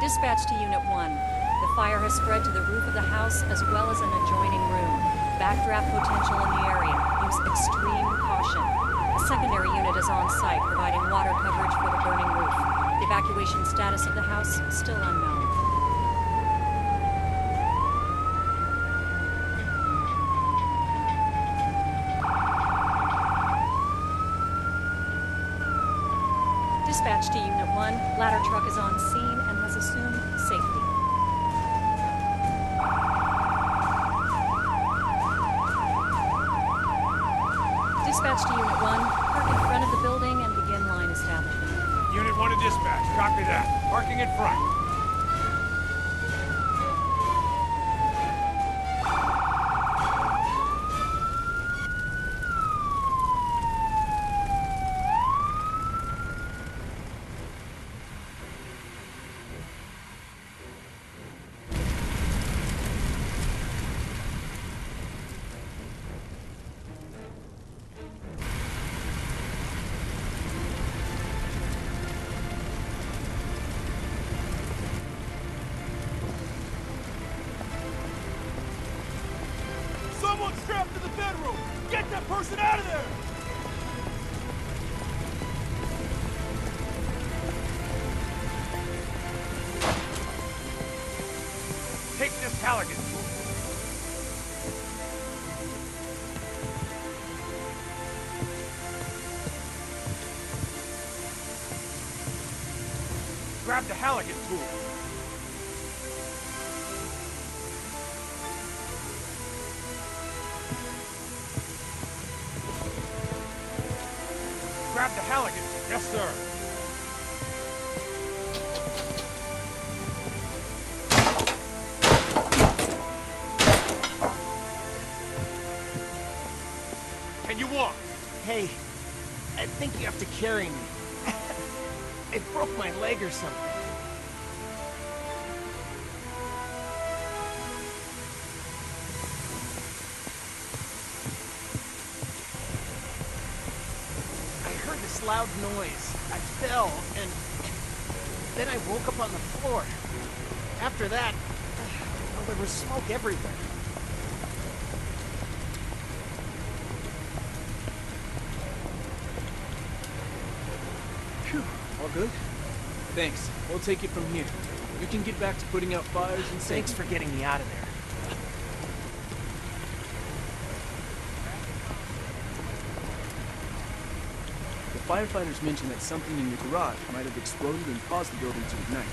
Dispatch to Unit 1. The fire has spread to the roof of the house as well as an adjoining room. Backdraft potential in the area. Use extreme caution. A secondary unit is on site providing water coverage for the burning roof. The evacuation status of the house still unknown. Dispatch to Unit 1. Ladder truck is on scene and has assumed safety. Dispatch to Unit 1. Park in front of the building and begin line establishment. Unit 1 to dispatch. Copy that. Parking in front. Someone's strapped to the bedroom! Get that person out of there! Take this Halligan. Grab the Halligan tool. Grab the Halligan. Yes, sir. Can you walk? Hey, I think you have to carry me. I broke my leg or something. Loud noise. I fell, and then I woke up on the floor. After that, well, there was smoke everywhere. Phew, all good? Thanks. We'll take it from here. You can get back to putting out fires and Thanks for getting me out of there. Firefighters mentioned that something in your garage might have exploded and caused the building to ignite.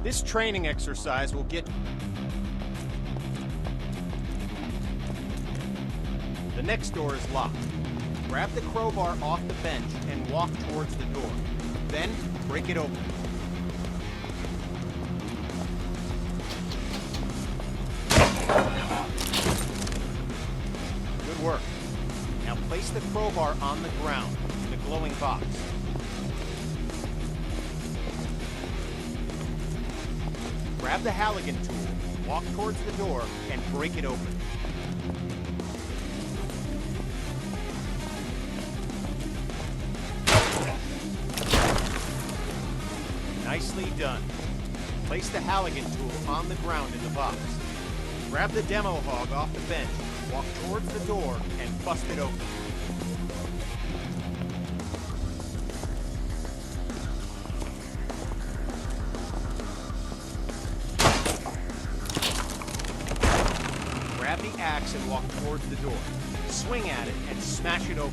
This training exercise will get... The next door is locked. Grab the crowbar off the bench and walk towards the door. Then, break it open. Good work. Now place the crowbar on the ground in the glowing box. Grab the Halligan tool, walk towards the door, and break it open. Nicely done. Place the Halligan tool on the ground in the box. Grab the demo hog off the bench, walk towards the door, and bust it open. Grab the axe and walk towards the door. Swing at it and smash it open.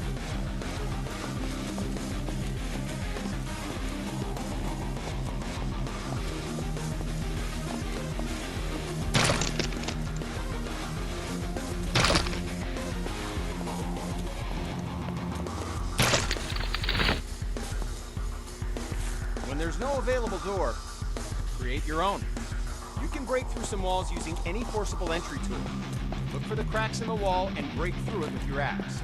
When there's no available door, create your own. You can break through some walls using any forcible entry tool. Look for the cracks in the wall and break through it with your axe.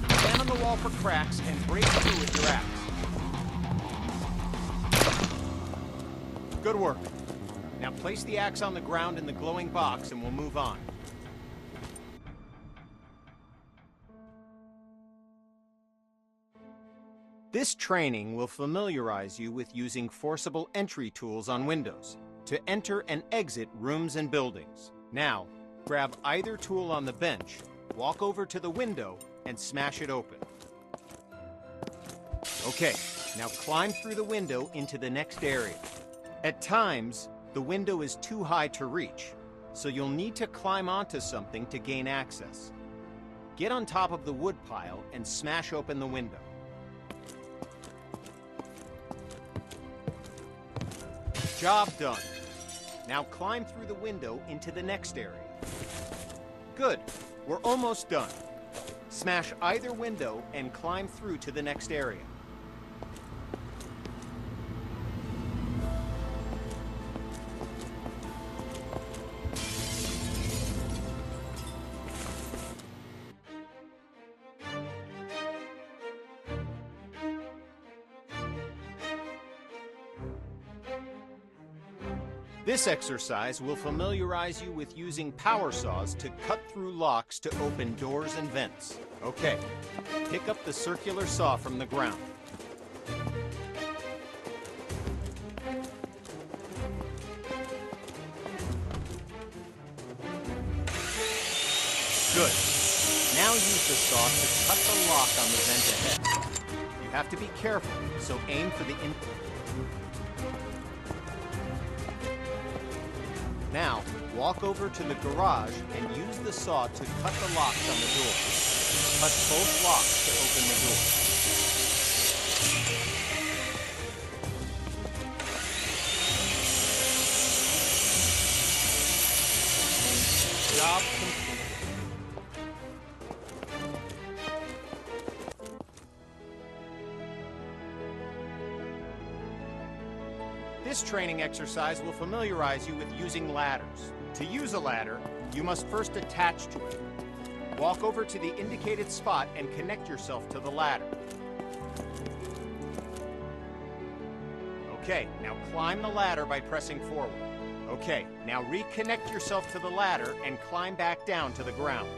Stand on the wall for cracks and break through with your axe. Good work. Now place the axe on the ground in the glowing box and we'll move on. This training will familiarize you with using forcible entry tools on windows to enter and exit rooms and buildings. Now, grab either tool on the bench, walk over to the window, and smash it open. Okay, now climb through the window into the next area. At times, the window is too high to reach, so you'll need to climb onto something to gain access. Get on top of the wood pile and smash open the window. Job done. Now climb through the window into the next area. Good. We're almost done. Smash either window and climb through to the next area. This exercise will familiarize you with using power saws to cut through locks to open doors and vents. Okay, pick up the circular saw from the ground. Good. Now use the saw to cut the lock on the vent ahead. You have to be careful, so aim for the in... Now, walk over to the garage and use the saw to cut the locks on the door. Cut both locks to open the door. Job complete. This training exercise will familiarize you with using ladders. To use a ladder, you must first attach to it. Walk over to the indicated spot and connect yourself to the ladder. Okay, now climb the ladder by pressing forward. Okay, now reconnect yourself to the ladder and climb back down to the ground.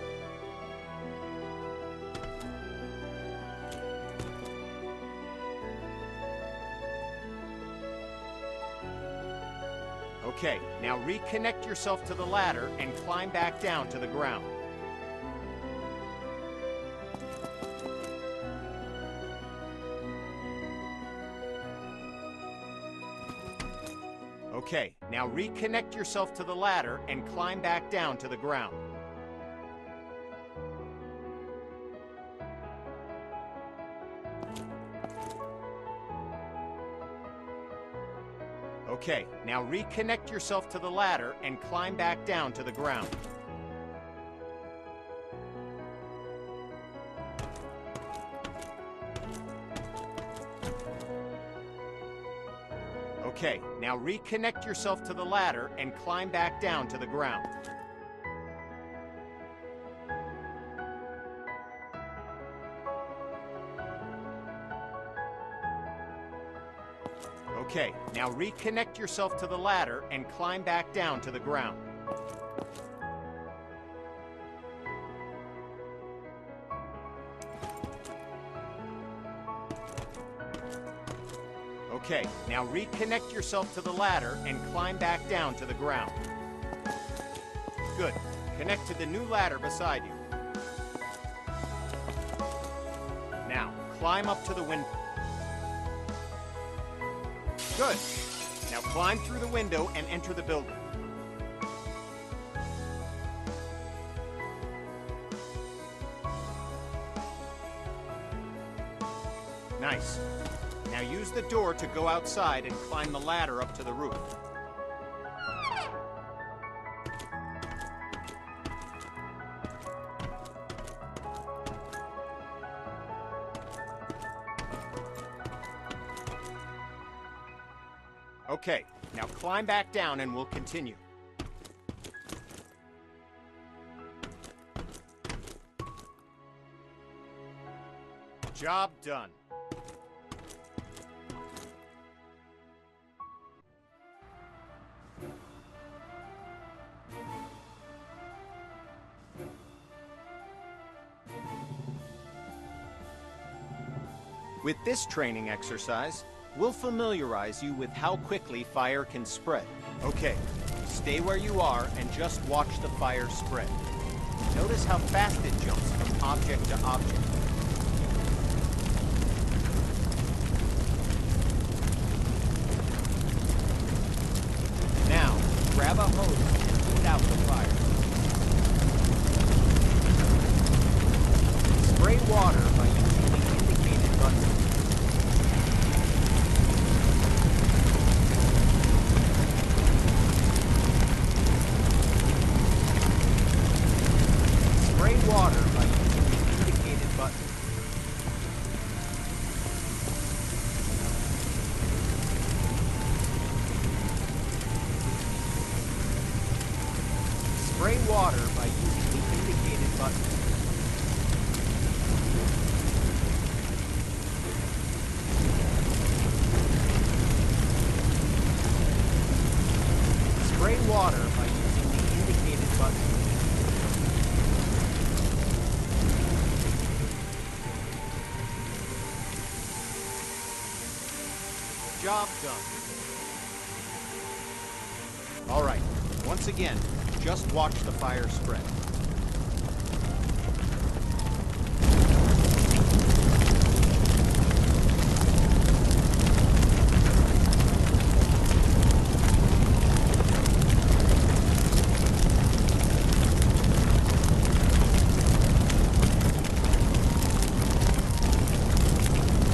Okay, now reconnect yourself to the ladder and climb back down to the ground. Okay, now reconnect yourself to the ladder and climb back down to the ground. Okay, now reconnect yourself to the ladder and climb back down to the ground. Okay, now reconnect yourself to the ladder and climb back down to the ground. Okay, now reconnect yourself to the ladder and climb back down to the ground. Okay, now reconnect yourself to the ladder and climb back down to the ground. Good. Connect to the new ladder beside you. Now, climb up to the window. Good. Now climb through the window and enter the building. Nice. Now use the door to go outside and climb the ladder up to the roof. Okay, now climb back down and we'll continue. Job done. With this training exercise, we'll familiarize you with how quickly fire can spread. Okay, stay where you are and just watch the fire spread. Notice how fast it jumps from object to object. Now, grab a hose and put out the fire. Spray water by using the indicated button. Spray water by using the indicated button. Spray water by using the indicated button. Spray water by using the indicated button. Job done. All right, once again, just watch the fire spread.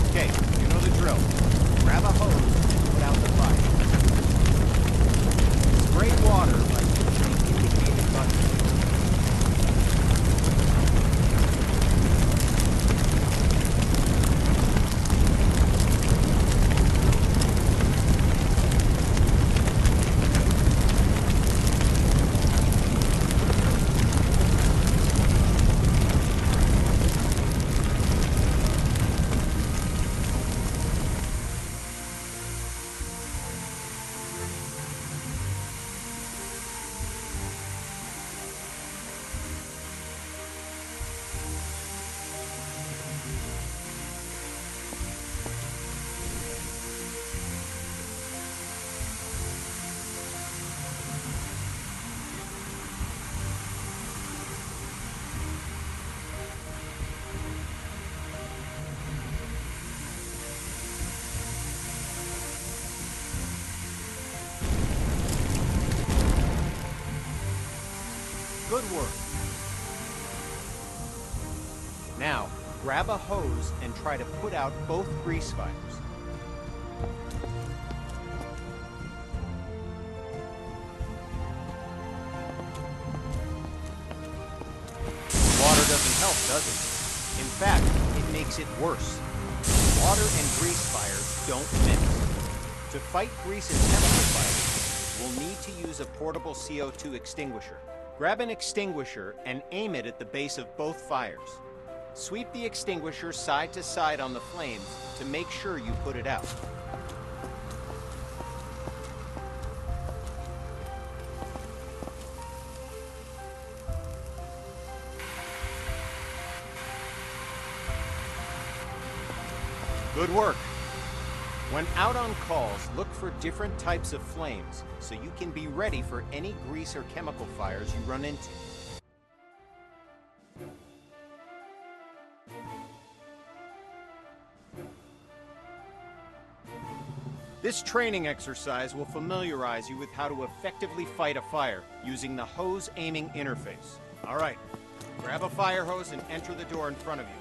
Okay, you know the drill. Grab a hose and put out the fire. Spray water by using the indicated button. Good work. Now, grab a hose and try to put out both grease fires. doesn't. In fact, it makes it worse. Water and grease fires don't mix. To fight grease and chemical fires, we'll need to use a portable CO2 extinguisher. Grab an extinguisher and aim it at the base of both fires. Sweep the extinguisher side to side on the flames to make sure you put it out. Good work. When out on calls, look for different types of flames so you can be ready for any grease or chemical fires you run into. This training exercise will familiarize you with how to effectively fight a fire using the hose aiming interface. All right, grab a fire hose and enter the door in front of you.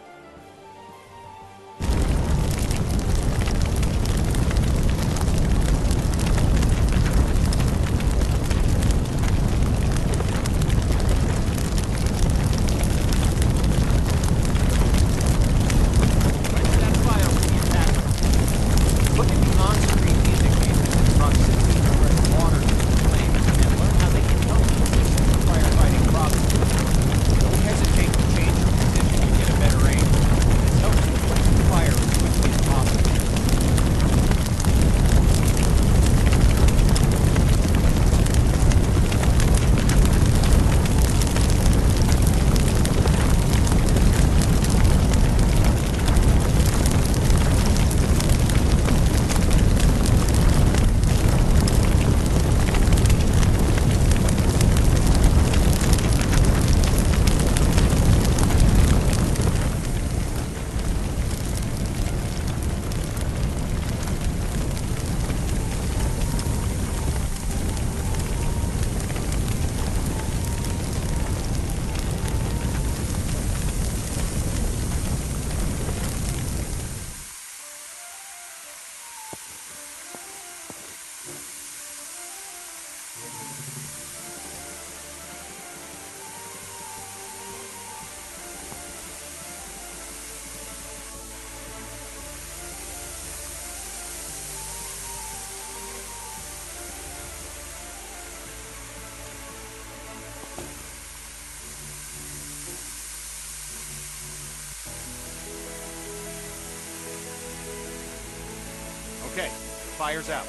Okay, fire's out.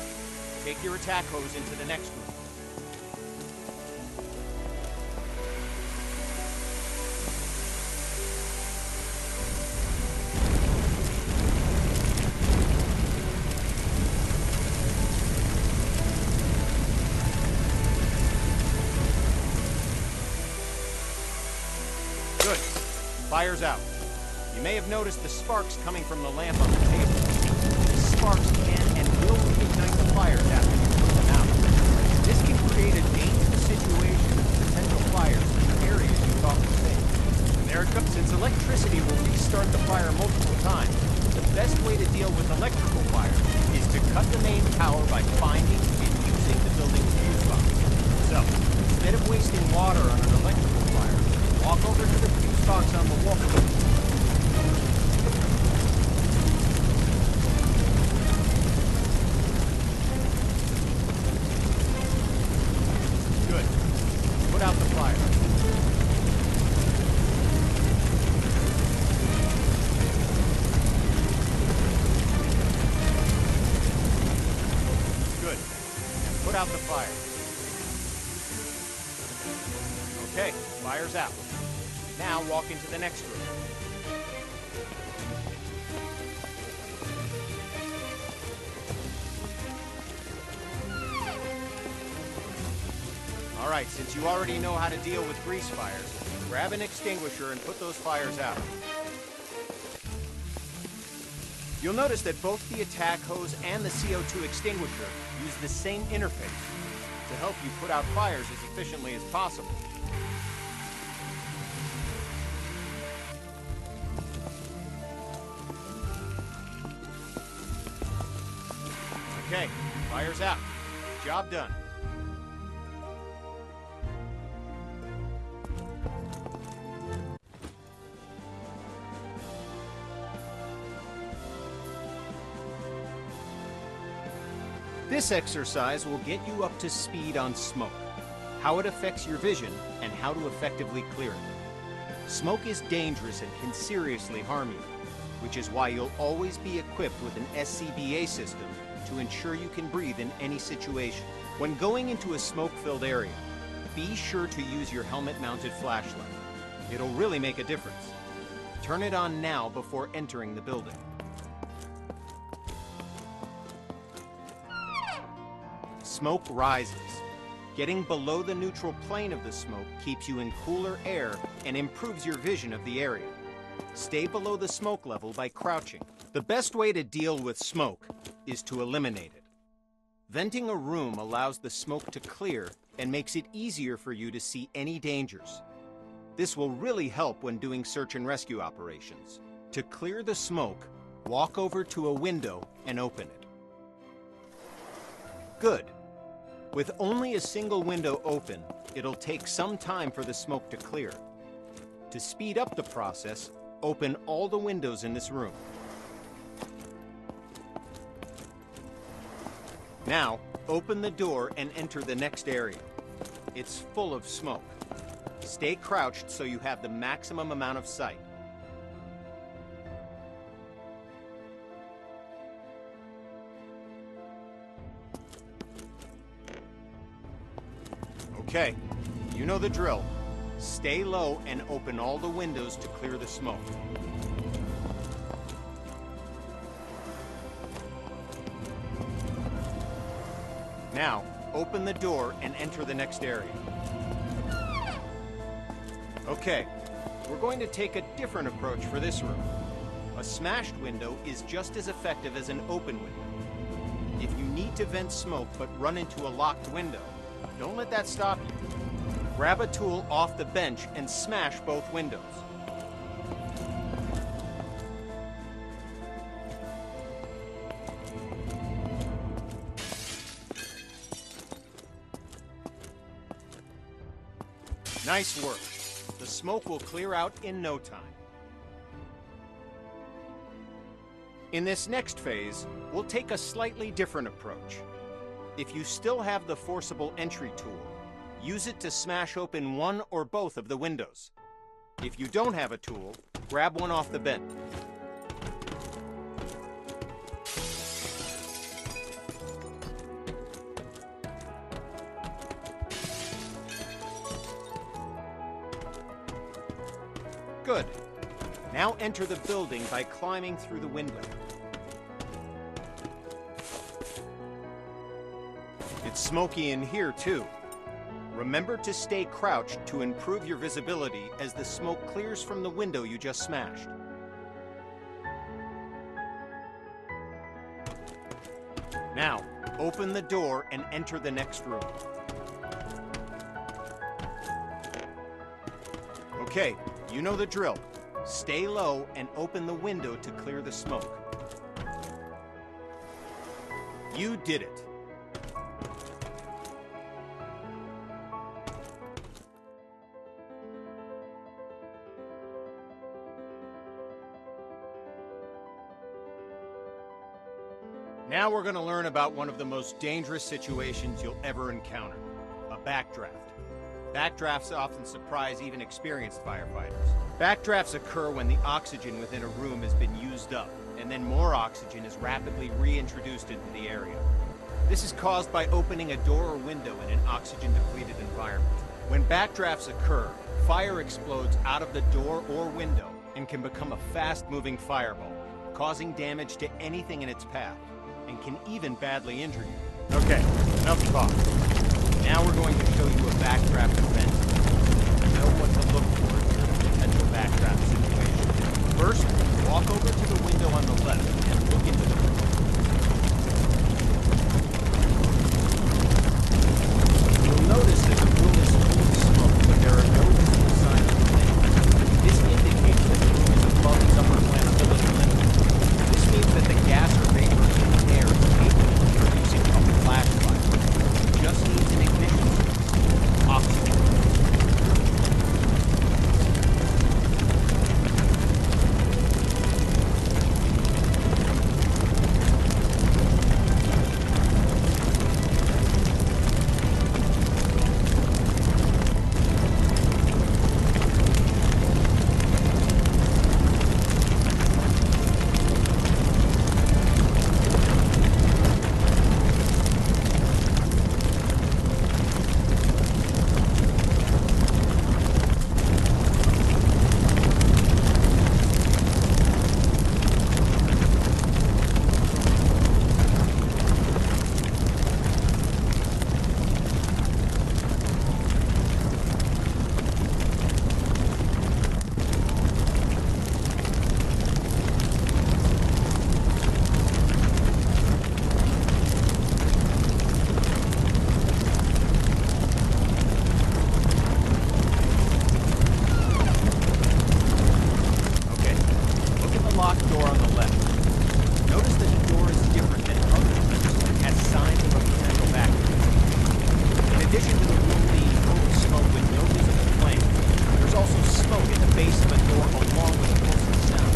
Take your attack hose into the next room. Good. Fire's out. You may have noticed the sparks coming from the lamp on the table. These sparks can and will reignite the fires after you put them out. This can create a dangerous situation with potential fires in the areas you thought were safe. And there it comes. Since electricity will restart the fire multiple times, the best way to deal with electrical fire is to cut the main power by finding and using the building's fuse box. So, instead of wasting water on an electrical fire, walk over to the fuse box on the wall. Good. Put out the fire. Good. And put out the fire. Okay, fire's out. Now walk into the next room. All right, since you already know how to deal with grease fires, grab an extinguisher and put those fires out. You'll notice that both the attack hose and the CO2 extinguisher use the same interface to help you put out fires as efficiently as possible. Okay, fire's out. Job done. This exercise will get you up to speed on smoke, how it affects your vision, and how to effectively clear it. Smoke is dangerous and can seriously harm you, which is why you'll always be equipped with an SCBA system to ensure you can breathe in any situation. When going into a smoke-filled area, be sure to use your helmet-mounted flashlight. It'll really make a difference. Turn it on now before entering the building. Smoke rises. Getting below the neutral plane of the smoke keeps you in cooler air and improves your vision of the area. Stay below the smoke level by crouching. The best way to deal with smoke is to eliminate it. Venting a room allows the smoke to clear and makes it easier for you to see any dangers. This will really help when doing search and rescue operations. To clear the smoke, walk over to a window and open it. Good. With only a single window open, it'll take some time for the smoke to clear. To speed up the process, open all the windows in this room. Now, open the door and enter the next area. It's full of smoke. Stay crouched so you have the maximum amount of sight. Okay, you know the drill. Stay low and open all the windows to clear the smoke. Now, open the door and enter the next area. Okay, we're going to take a different approach for this room. A smashed window is just as effective as an open window. If you need to vent smoke but run into a locked window, don't let that stop you. Grab a tool off the bench and smash both windows. Nice work. The smoke will clear out in no time. In this next phase, we'll take a slightly different approach. If you still have the forcible entry tool, use it to smash open one or both of the windows. If you don't have a tool, grab one off the bench. Good. Now enter the building by climbing through the window. It's smoky in here, too. Remember to stay crouched to improve your visibility as the smoke clears from the window you just smashed. Now, open the door and enter the next room. Okay, you know the drill. Stay low and open the window to clear the smoke. You did it. Now we're going to learn about one of the most dangerous situations you'll ever encounter, a backdraft. Backdrafts often surprise even experienced firefighters. Backdrafts occur when the oxygen within a room has been used up, and then more oxygen is rapidly reintroduced into the area. This is caused by opening a door or window in an oxygen-depleted environment. When backdrafts occur, fire explodes out of the door or window and can become a fast-moving fireball, causing damage to anything in its path, and can even badly injure you. Okay, enough talk. Now we're going to show you a backdraft event. Know what to look for in your potential backdraft situation. First, walk over to the window on the left and look into the room. You'll notice that the room is full of smoke, but there are no visible signs of flame. This indicates that the room is above its upper flammability limit. This means that the gas or vapor in the air is capable of producing a flash fire. It just needs an ignition source, oxygen. locked door on the left. Notice that the door is different than other doors and has signs of a potential vacuum. In addition to the room being full of smoke with no visible flame, there's also smoke at the base of the door along with a pulsing sound.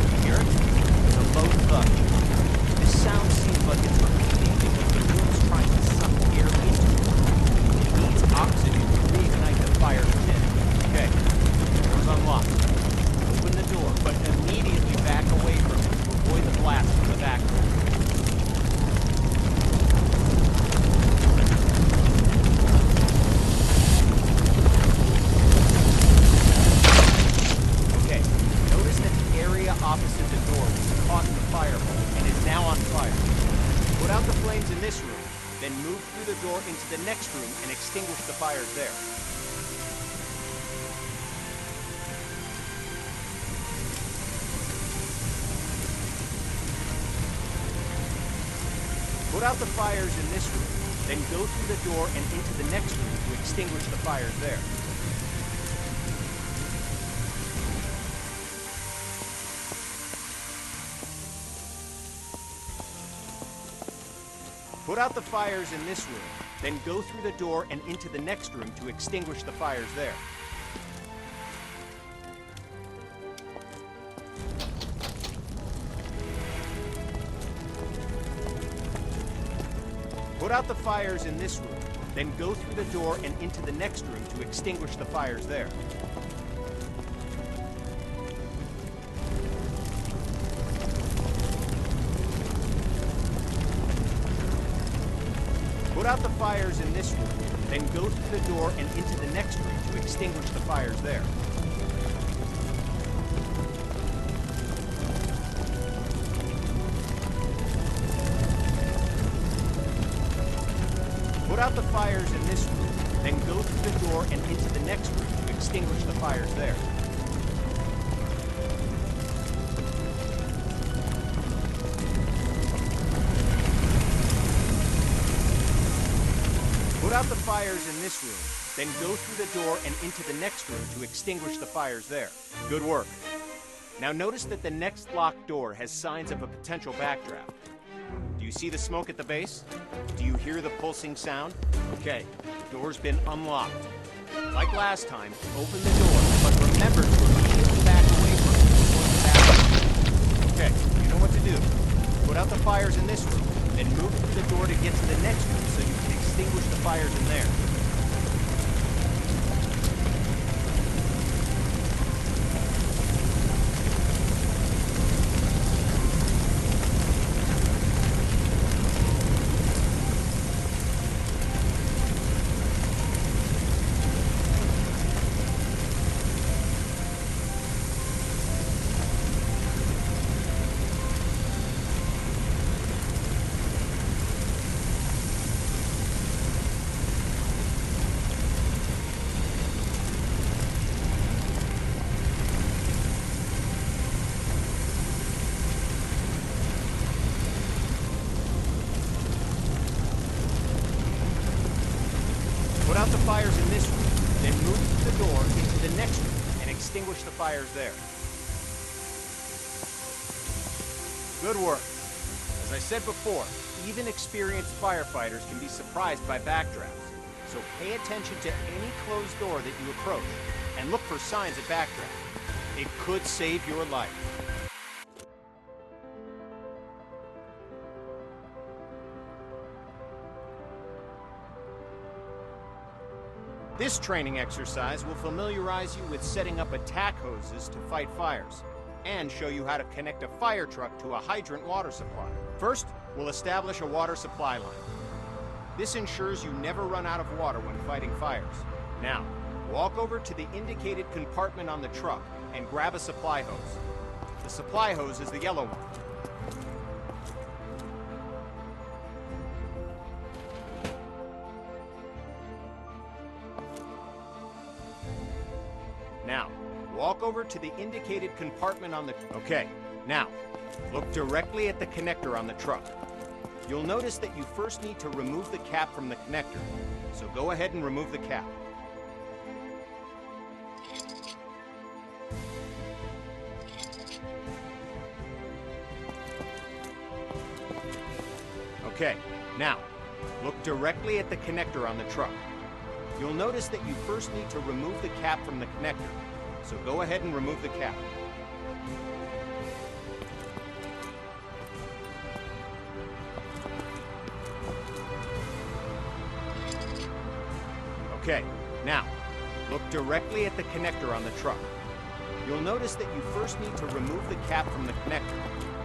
You hear it? It's a low thud. This sound seems like it's repeating because the room is trying to suck air into it. It needs oxygen to reignite the fire within. Okay, door's unlocked. Open the door, but immediately back away from it to avoid the blast from the back door. Okay, notice that the area opposite the door was caught in the fire hole and is now on fire. Put out the flames in this room, then move through the door into the next room and extinguish the fires there. Put out the fires in this room, then go through the door and into the next room to extinguish the fires there. Put out the fires in this room, then go through the door and into the next room to extinguish the fires there. Put out the fires in this room, then go through the door and into the next room to extinguish the fires there. Put out the fires in this room, then go through the door and into the next room to extinguish the fires there. Put out the fires in this room, then go through the door and into the next room to extinguish the fires there. Put out the fires in this room, then go through the door and into the next room to extinguish the fires there. Good work. Now notice that the next locked door has signs of a potential backdraft. Do you see the smoke at the base? Do you hear the pulsing sound? Okay, the door's been unlocked. Like last time, open the door, but remember to immediately back away from it before the bathroom. Okay, you know what to do. Put out the fires in this room, then move through the door to get to the next room so you can extinguish the fires in there. Put out the fires in this room, then move through the door into the next room and extinguish the fires there. Good work. As I said before, even experienced firefighters can be surprised by backdrafts. So pay attention to any closed door that you approach and look for signs of backdraft. It could save your life. This training exercise will familiarize you with setting up attack hoses to fight fires, and show you how to connect a fire truck to a hydrant water supply. First, we'll establish a water supply line. This ensures you never run out of water when fighting fires. Now, walk over to the indicated compartment on the truck and grab a supply hose. The supply hose is the yellow one. Now, walk over to the indicated compartment on the... Okay, now, look directly at the connector on the truck. You'll notice that you first need to remove the cap from the connector, so go ahead and remove the cap. Okay, now, look directly at the connector on the truck. You'll notice that you first need to remove the cap from the connector, so go ahead and remove the cap. Okay, now, look directly at the connector on the truck. You'll notice that you first need to remove the cap from the connector,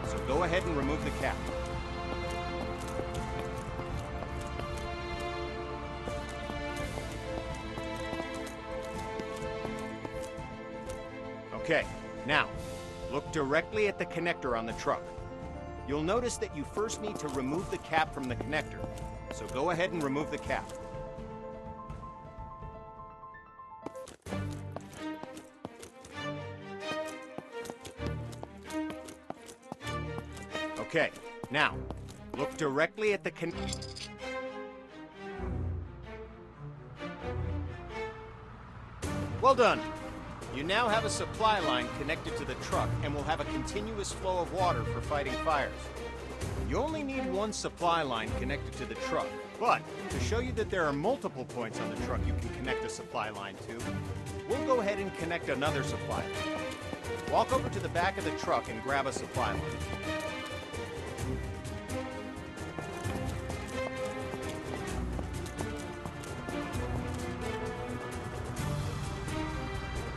so go ahead and remove the cap. Okay, now, look directly at the connector on the truck. You'll notice that you first need to remove the cap from the connector, so go ahead and remove the cap. Okay, now, look directly at the Well done! You now have a supply line connected to the truck and will have a continuous flow of water for fighting fires. You only need one supply line connected to the truck, but to show you that there are multiple points on the truck you can connect a supply line to, we'll go ahead and connect another supply line. Walk over to the back of the truck and grab a supply line.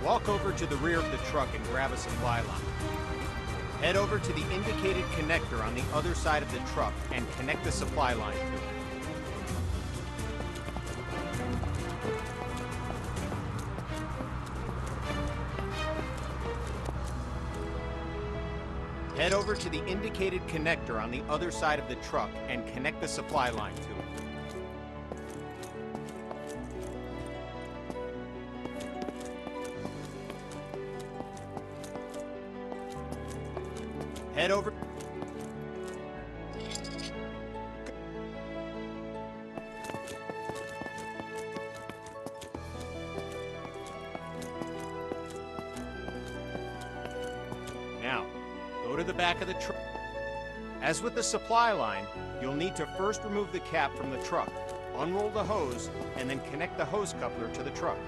Walk over to the rear of the truck and grab a supply line. Head over to the indicated connector on the other side of the truck and connect the supply line to it. Head over to the indicated connector on the other side of the truck and connect the supply line to it. Head over. Now, go to the back of the truck. As with the supply line, you'll need to first remove the cap from the truck, unroll the hose, and then connect the hose coupler to the truck.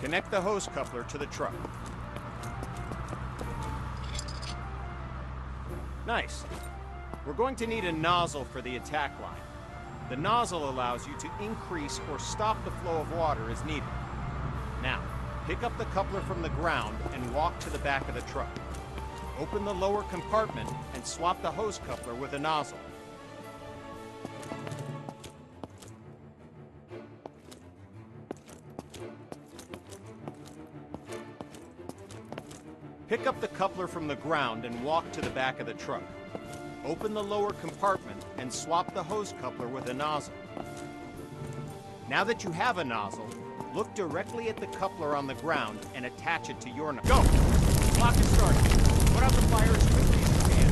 Connect the hose coupler to the truck. Nice. We're going to need a nozzle for the attack line. The nozzle allows you to increase or stop the flow of water as needed. Now, pick up the coupler from the ground and walk to the back of the truck. Open the lower compartment and swap the hose coupler with a nozzle. Pick up the coupler from the ground and walk to the back of the truck. Open the lower compartment and swap the hose coupler with a nozzle. Now that you have a nozzle, look directly at the coupler on the ground and attach it to your nozzle. Go! Clock is starting. Put out the fire as quickly as you can.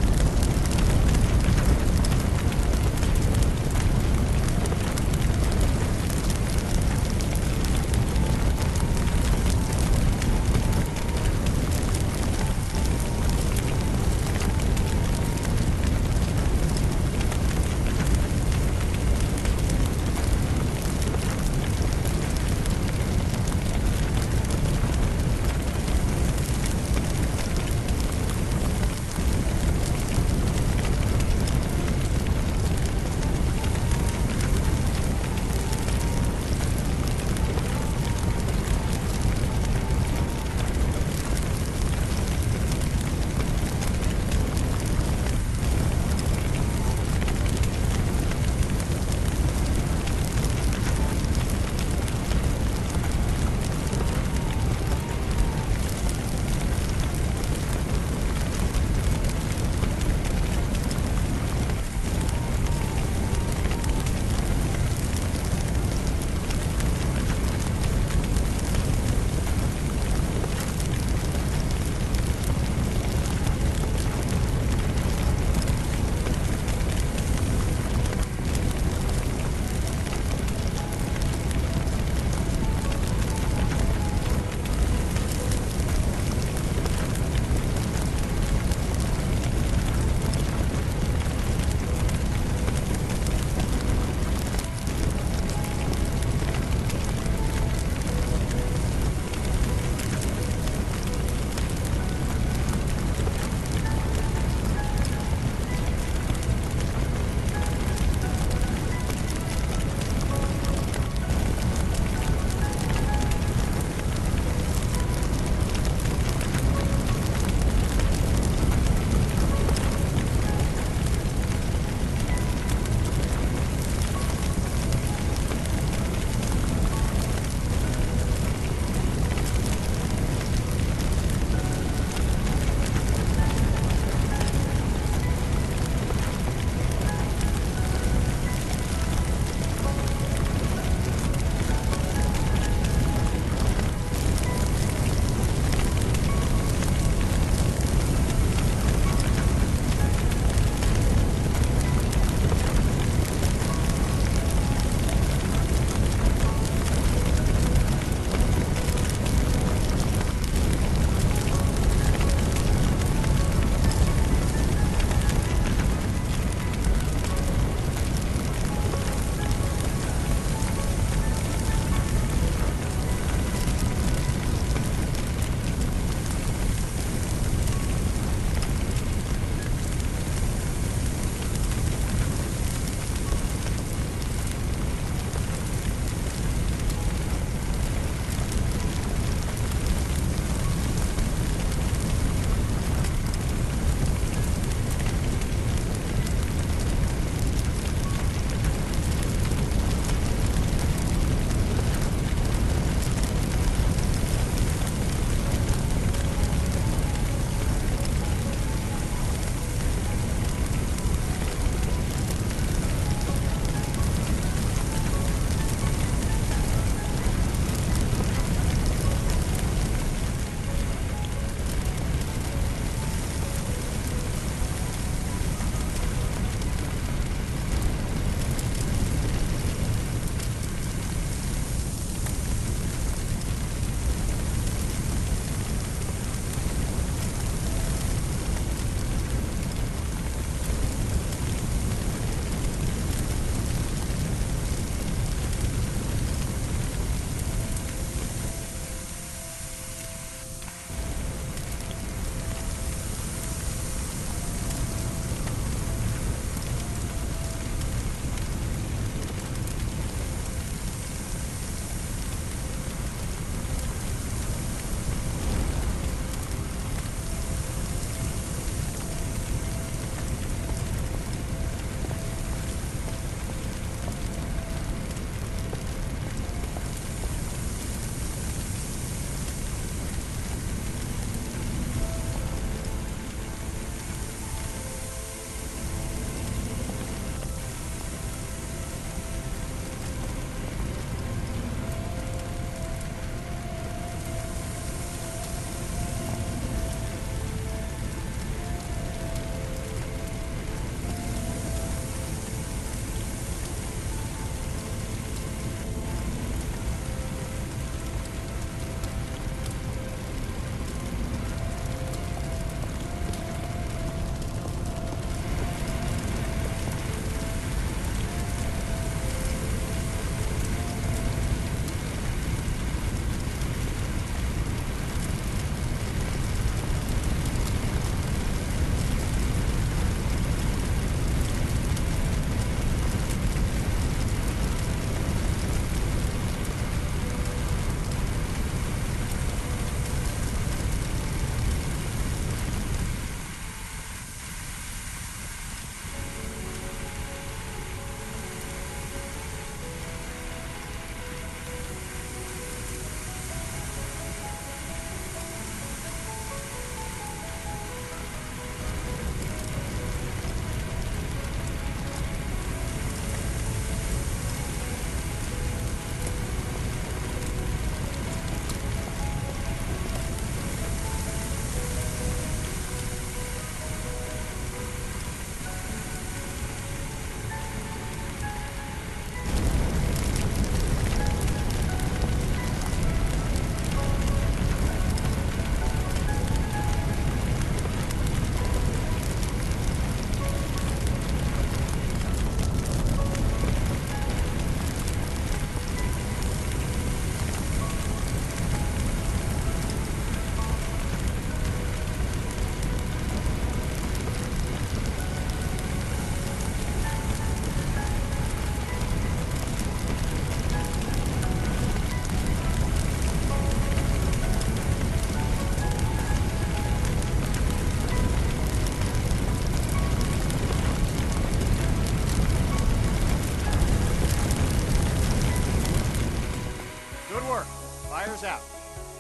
Fire's out.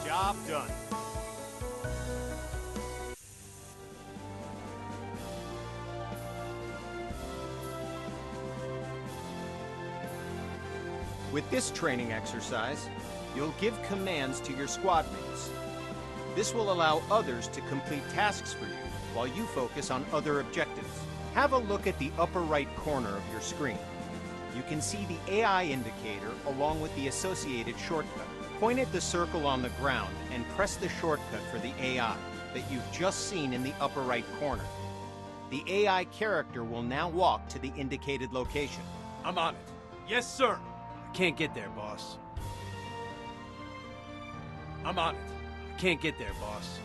Job done. With this training exercise, you'll give commands to your squad mates. This will allow others to complete tasks for you while you focus on other objectives. Have a look at the upper right corner of your screen. You can see the AI indicator along with the associated shortcut. Point at the circle on the ground and press the shortcut for the AI that you've just seen in the upper right corner. The AI character will now walk to the indicated location. I'm on it. Yes, sir. I can't get there, boss. I'm on it. I can't get there, boss.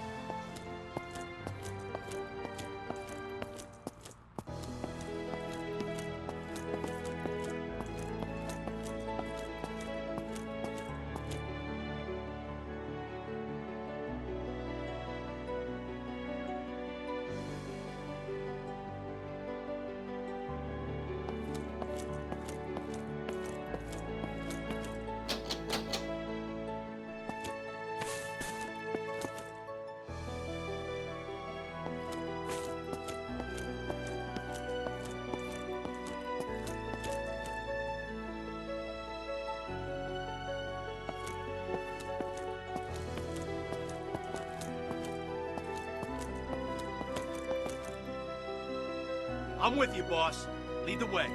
I'm with you, boss. Lead the way.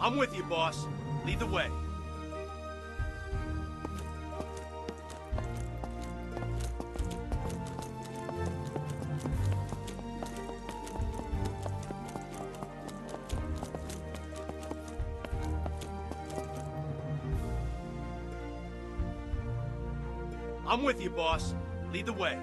I'm with you, boss. Lead the way. I'm with you, boss. Lead the way.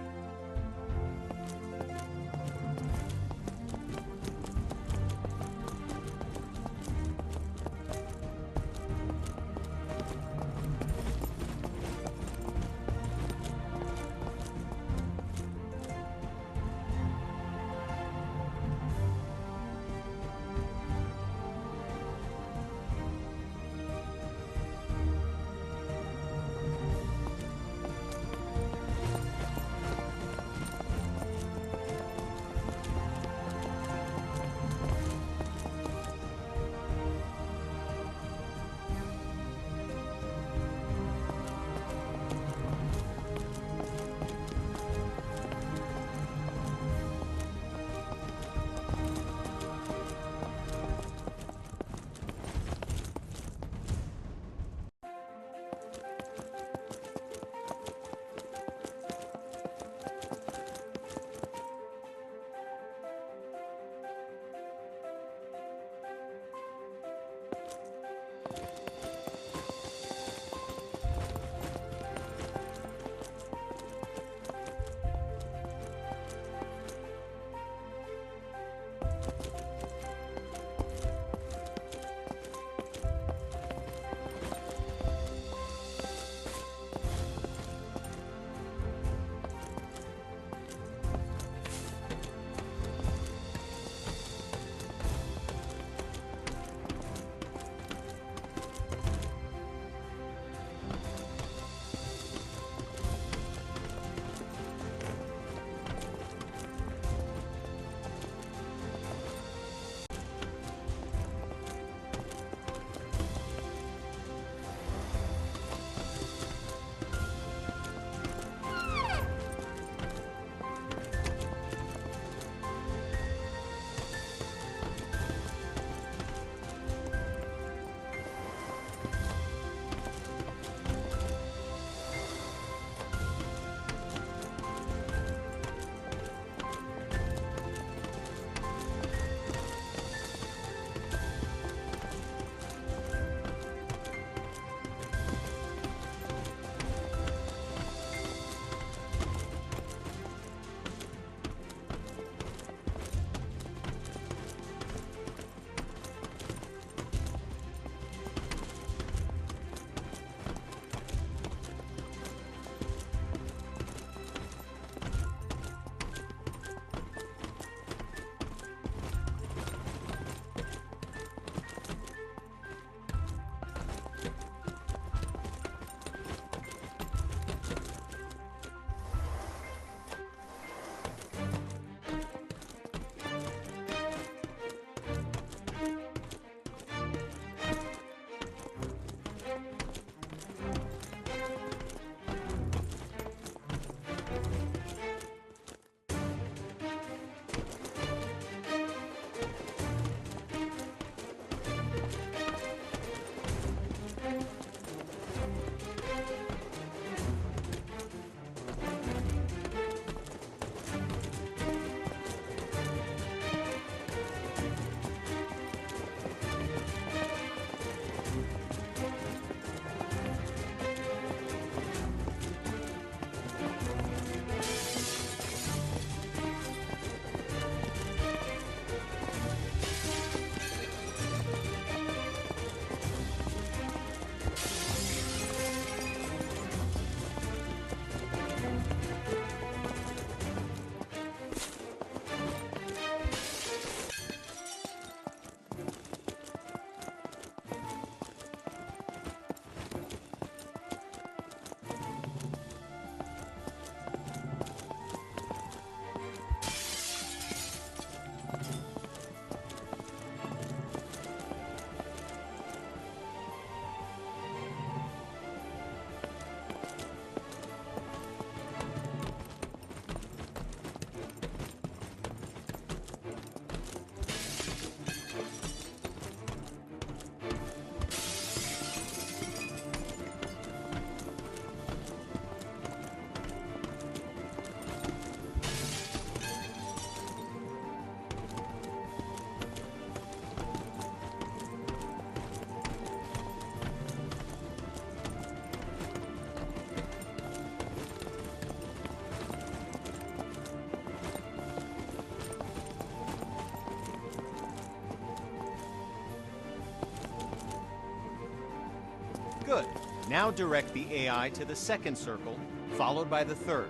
Good. Now direct the AI to the second circle, followed by the third.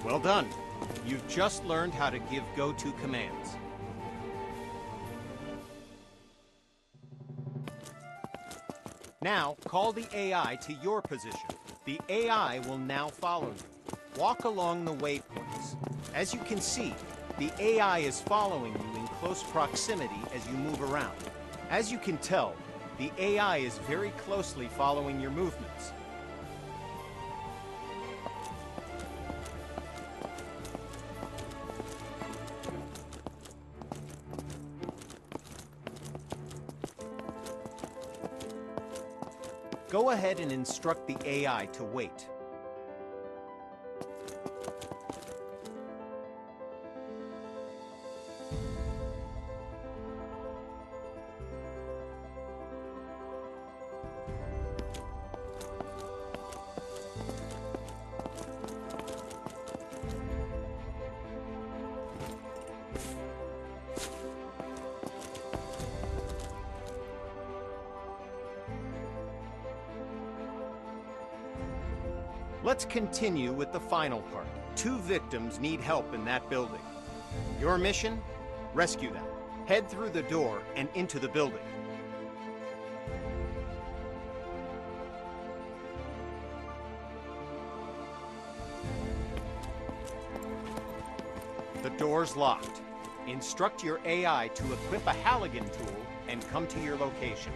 Well done. You've just learned how to give go-to commands. Now, call the AI to your position. The AI will now follow you. Walk along the waypoints. As you can see, the AI is following you in close proximity as you move around. As you can tell, the AI is very closely following your movements. Go ahead and instruct the AI to wait. Let's continue with the final part. 2 victims need help in that building. Your mission? Rescue them. Head through the door and into the building. The door's locked. Instruct your AI to equip a Halligan tool and come to your location.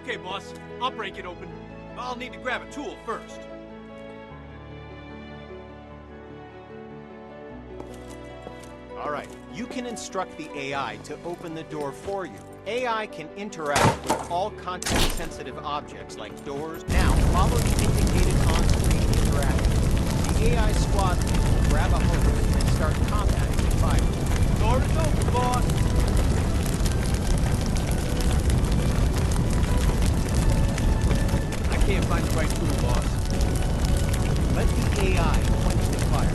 Okay, boss. I'll break it open. I'll need to grab a tool first. All right, you can instruct the AI to open the door for you. AI can interact with all content-sensitive objects like doors. Now, follow the indicated on-screen interactions. The AI squad leader will grab a hose and start combating the fire. Door is open, boss. I can't find the right tool, boss. Let the AI quench the fire.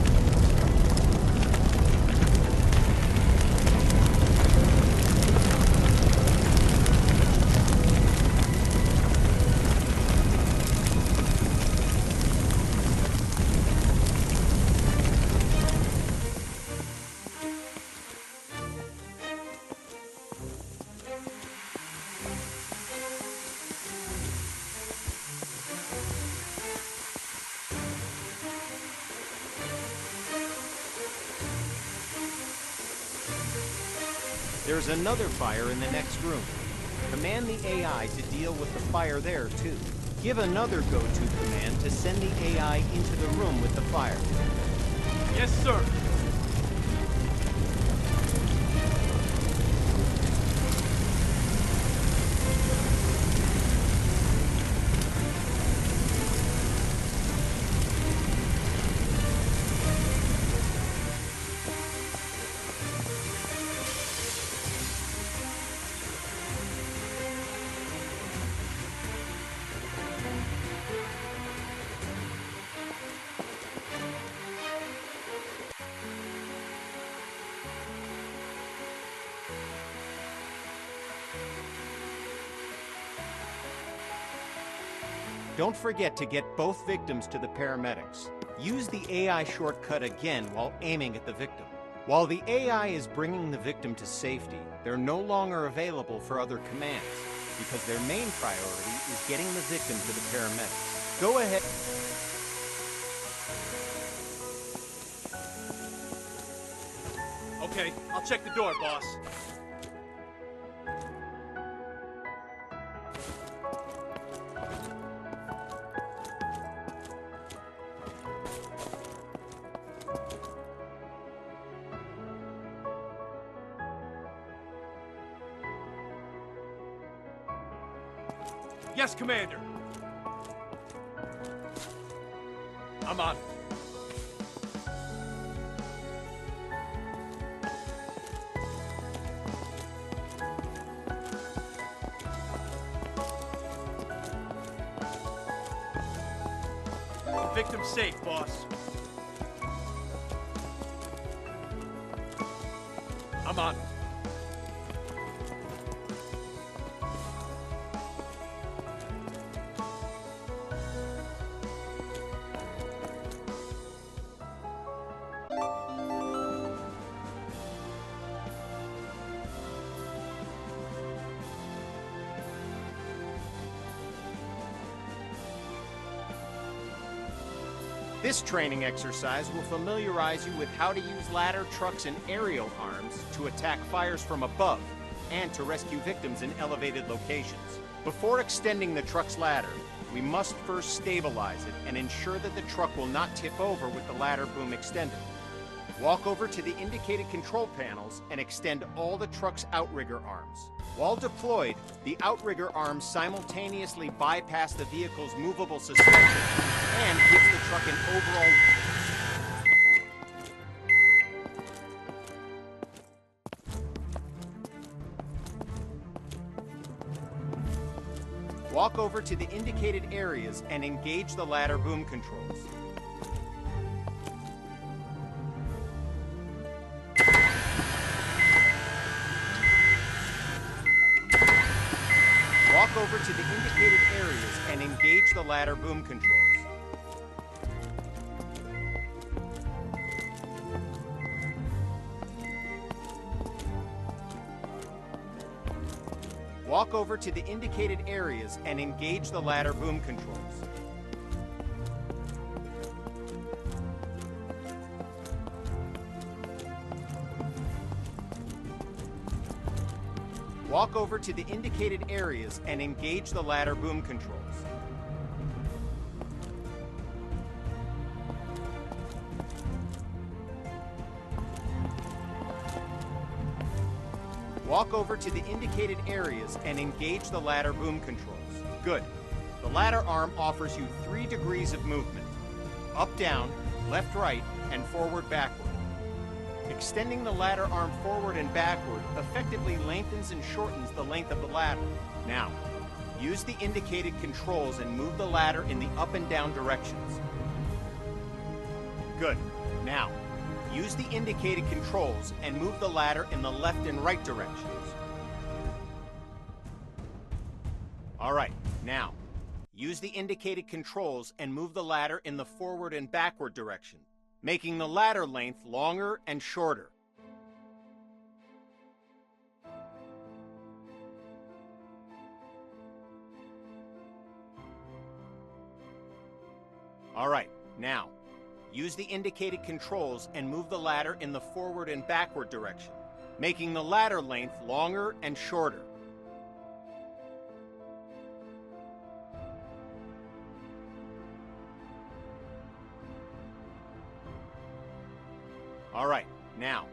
There's another fire in the next room. Command the AI to deal with the fire there, too. Give another go-to command to send the AI into the room with the fire. Yes, sir. Don't forget to get both victims to the paramedics. Use the AI shortcut again while aiming at the victim. While the AI is bringing the victim to safety, they're no longer available for other commands, because their main priority is getting the victim to the paramedics. Go ahead. Okay, I'll check the door, boss. Yes, Commander. I'm on it. Victim's safe, boss. I'm on it. This training exercise will familiarize you with how to use ladder trucks and aerial arms to attack fires from above and to rescue victims in elevated locations. Before extending the truck's ladder, we must first stabilize it and ensure that the truck will not tip over with the ladder boom extended. Walk over to the indicated control panels and extend all the truck's outrigger arms. While deployed, the outrigger arms simultaneously bypass the vehicle's movable suspension and gives the truck an overall... Walk over to the indicated areas and engage the ladder boom controls. Walk over to the indicated areas and engage the ladder boom controls. Walk over to the indicated areas and engage the ladder boom controls. Walk over to the indicated areas and engage the ladder boom controls. Walk over to the indicated areas and engage the ladder boom controls. Good. The ladder arm offers you 3 degrees of movement: up, down, left, right, and forward, backward. Extending the ladder arm forward and backward effectively lengthens and shortens the length of the ladder. Now, use the indicated controls and move the ladder in the up and down directions. Good. Now, use the indicated controls and move the ladder in the left and right directions. All right, now, use the indicated controls and move the ladder in the forward and backward direction, making the ladder length longer and shorter. All right, now, use the indicated controls and move the ladder in the forward and backward direction, making the ladder length longer and shorter. All right, now,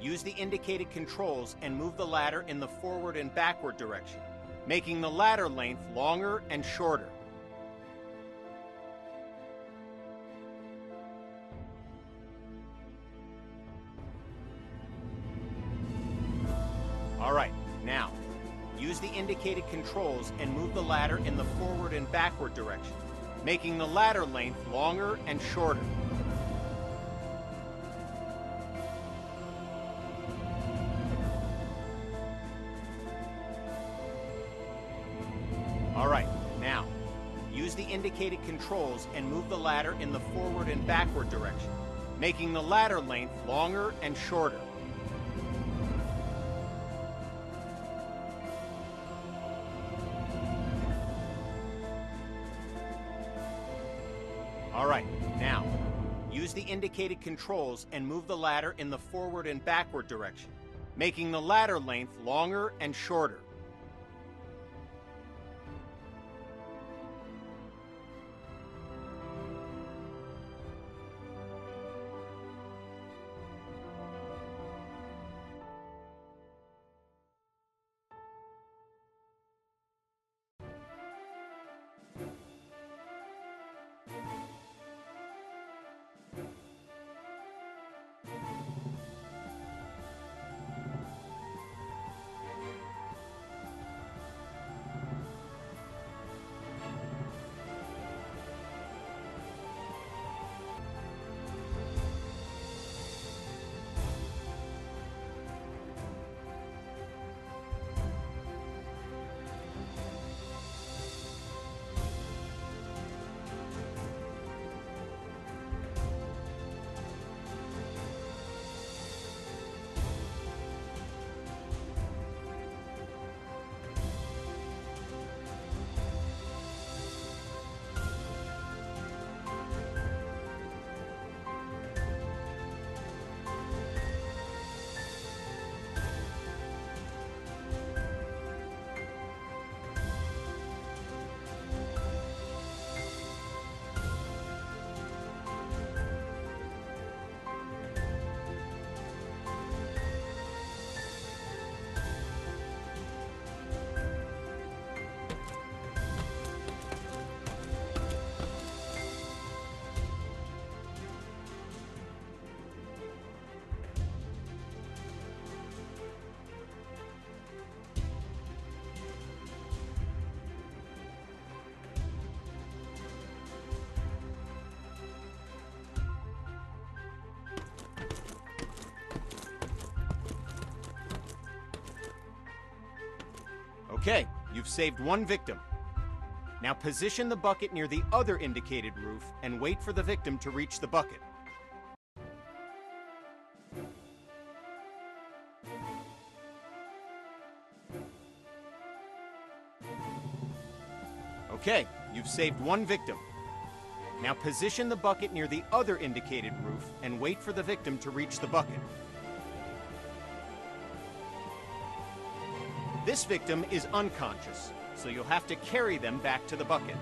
use the indicated controls and move the ladder in the forward and backward direction, making the ladder length longer and shorter. All right, now, use the indicated controls and move the ladder in the forward and backward direction, making the ladder length longer and shorter. All right, now, use use the indicated controls and move the ladder in the forward and backward direction, making the ladder length longer and shorter. Alright, now, use the indicated controls and move the ladder in the forward and backward direction, making the ladder length longer and shorter. Okay, you've saved one victim. Now position the bucket near the other indicated roof and wait for the victim to reach the bucket. Okay, you've saved one victim. Now position the bucket near the other indicated roof and wait for the victim to reach the bucket. This victim is unconscious, so you'll have to carry them back to the bucket.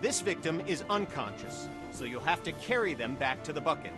This victim is unconscious, so you'll have to carry them back to the bucket.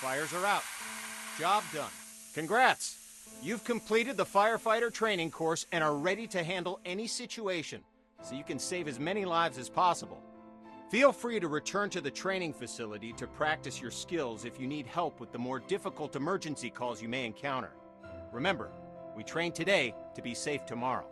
Fires are out. Job done. Congrats! You've completed the firefighter training course and are ready to handle any situation, so you can save as many lives as possible. Feel free to return to the training facility to practice your skills if you need help with the more difficult emergency calls you may encounter. Remember, we train today to be safe tomorrow.